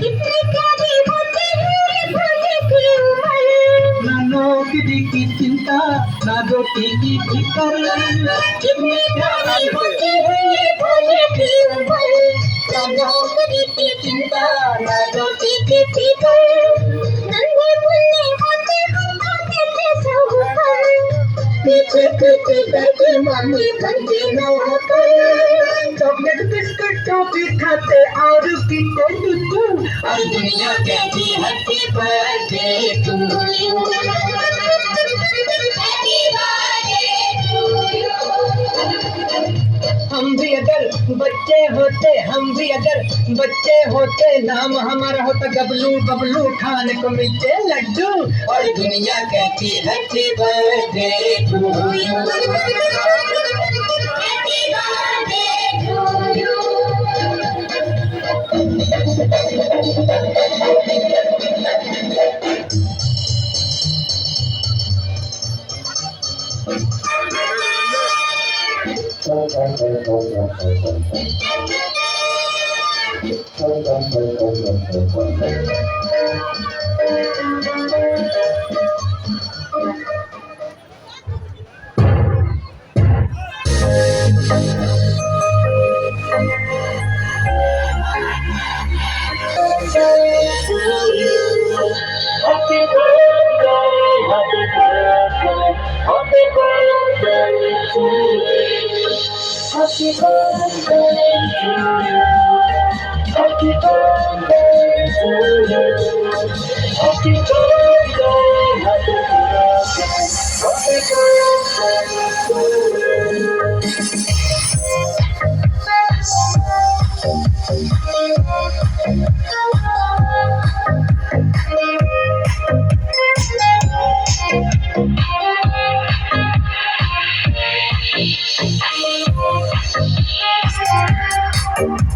कितने प्यारे होते हैं भोले के उमर। ना नौकरी की चिंता ना रोटी की फिकर। कितने प्यारे होते हैं भोले के उमर। ना नौकरी की चिंता ना रोटी की फिकर। नन्हे मुन्ने होते हम खाते थे सब फल। पीछे पीछे बैठे मम्मी बनती नौकर। चॉकलेट बिस्कुट टॉफी खाते और पीते दूध। और दुनिया कहती happy birthday to you. Happy birthday to you. हम भी अगर बच्चे होते नाम हमारा होता गबलू बबलू खाने को मिलते लड्डू। और दुनिया कहती happy birthday to you. Happy birthday to you.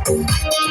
Thank you.